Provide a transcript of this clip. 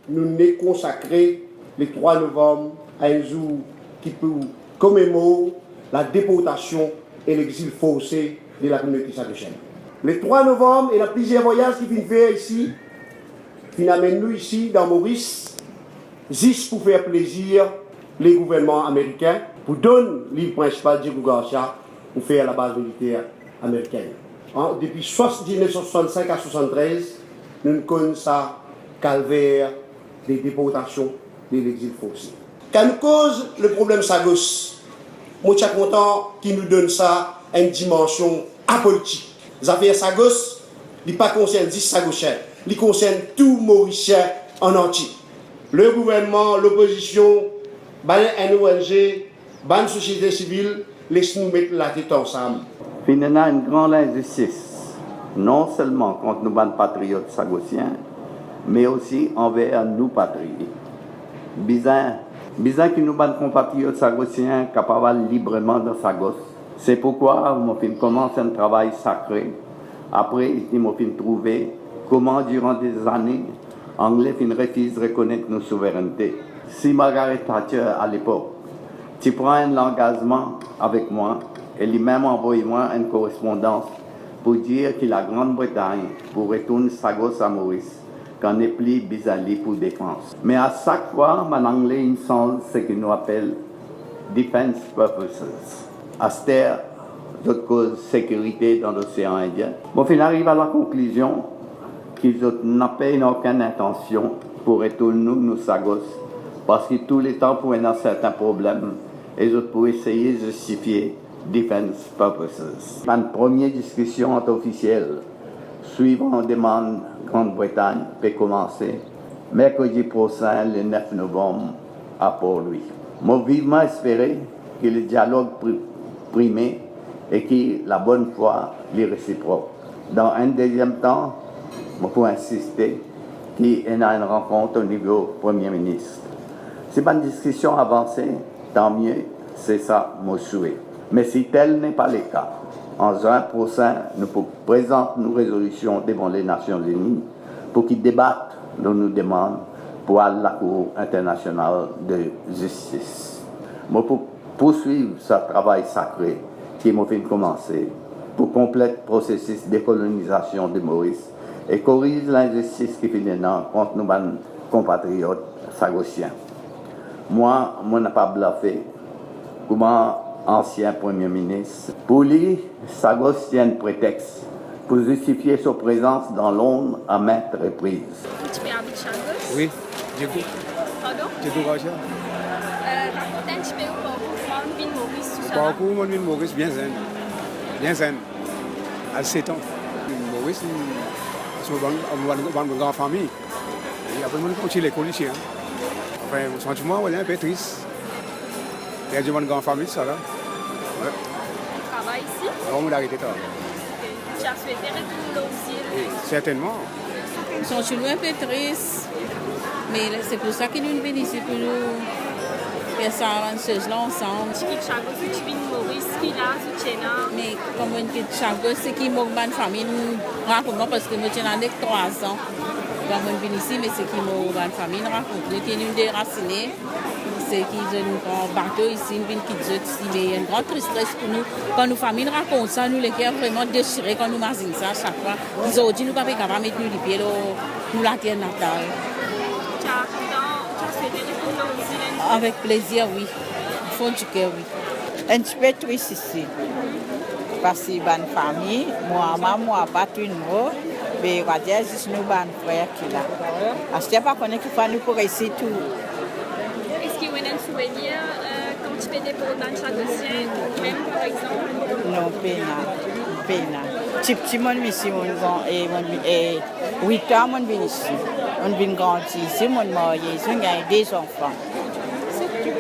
nous n'est consacré le 3 novembre à un jour qui peut commémorer la déportation et l'exil forcé de la communauté sargouchienne. Le 3 novembre, il y a plusieurs voyages qui viennent faire ici, qui amènent nous ici dans Maurice, juste pour faire plaisir les gouvernements américains, pour donner l'île principale de Garcia pour faire la base militaire américaine. Depuis 1965 à 1973, nous connaissons ça calvaire des déportations de l'exil forcé. Quand nous cause le problème Sagos, moi je suis content qu'il nous donne ça une dimension apolitique. Les affaires Sagos, il ne concerne pas 10 Sagossiens, il concerne tout Mauricien en entier. Le gouvernement, l'opposition, un ONG, une société civile, laisse-nous mettre la tête ensemble. Il y a une grande injustice, non seulement contre nos patriotes sagossiens, mais aussi envers nous patriotes. Bizarre que nous compatriotes sagossiens capables librement de Sagos. C'est pourquoi je commence un travail sacré. Après, je me trouvé comment, durant des années, l'Anglais refuse de reconnaître nos souverainetés. Si Margaret Thatcher, à l'époque, tu prends l'engagement avec moi, et lui-même envoie moi une correspondance pour dire que la Grande-Bretagne pourrait retourner Sagos à Maurice, qu'on n'est plus Bizali pour défense. Mais à chaque fois, mon anglais, il me semble ce qu'on nous appelle defense purposes. À cette terre, d'autres causes sécurité dans l'océan Indien. Bon, on arrive à la conclusion qu'ils n'ont pas aucune intention pour retourner nous Sagos, parce que tous les temps, pour un certain problème, ils ont pour essayer de justifier defense purposes. Une première discussion officielle, suivant demande Grande-Bretagne, peut commencer mercredi prochain, le 9 novembre, à Port-Louis. Moi, vivement espéré que le dialogue primé et que la bonne foi les réciproque. Dans un deuxième temps, il faut insister qu'il y a une rencontre au niveau Premier ministre. Si une discussion avancée, tant mieux, c'est ça mon souhait. Mais si tel n'est pas le cas, en juin prochain, nous présentons nos résolutions devant les Nations Unies pour qu'ils débattent de nos demandes pour aller à la Cour internationale de justice. Moi, pour poursuivre ce travail sacré qui m'a fait commencer, pour compléter le processus de décolonisation de Maurice et corriger l'injustice qui finit contre nos compatriotes sagossiens. Moi, je n'ai pas bluffé. Comment ancien Premier ministre. Pour lui, Sagos tient un prétexte pour justifier sa présence dans Londres à maintes reprises. Tu peux habiter Sagos? Oui, Diego. Pardon? Diego Garcia. Raconte un petit peu au parcours de Maurice, tout ça. Parcours de Maurice, bien zen. Bien zen. À 7 ans. Maurice, c'est une grande famille. Et après, on continue l'école ici. Enfin, le sentiment, on est un peu triste. Il y a une grande famille, ça là. Ouais. Tu travailles ici? On va arrêter tard. Tu as souhaité retourner là aussi? Oui, certainement. Ils sont chez nous un peu tristes, mais c'est pour ça qu'ils nous viennent ici pour nous faire ça là ensemble. Tu quittes Chagos, tu viens de Maurice, qui là, tu tiens là? Mais comme on quitte Chagos, c'est qu'ils m'ont une famille, nous racontons parce que nous tiens avec 3 ans. Donc on vient ici, mais c'est qu'ils m'ont une famille, nous racontons, nous sommes déracinés. C'est qu'ils ont un bateau ici, ils viennent quitter ici. Il y a une grande tristesse pour nous. Quand nos familles racontent ça, nous les cœurs vraiment déchirés quand nous imaginons ça à chaque fois. Ils ont dit nous ne pouvons pas mettre nous les pieds dans la terre natale. Tu as souhaité retourner là aussi? Avec plaisir, oui. Au fond du cœur, oui. Un petit peu triste ici. Parce que ma famille, moi, pas tout le monde. Mais on va dire juste nous, nos frères qui là. Parce que je ne sais pas qu'on est qui fait nous pour ici tout. Est-ce qu'il y a un souvenir quand tu fais des programmes chagossiens, même par exemple? Non, pena. Petit monde ici, et 8 ans, on vient ici. On vient grandir ici, on marié ici, on a des enfants. C'est tout.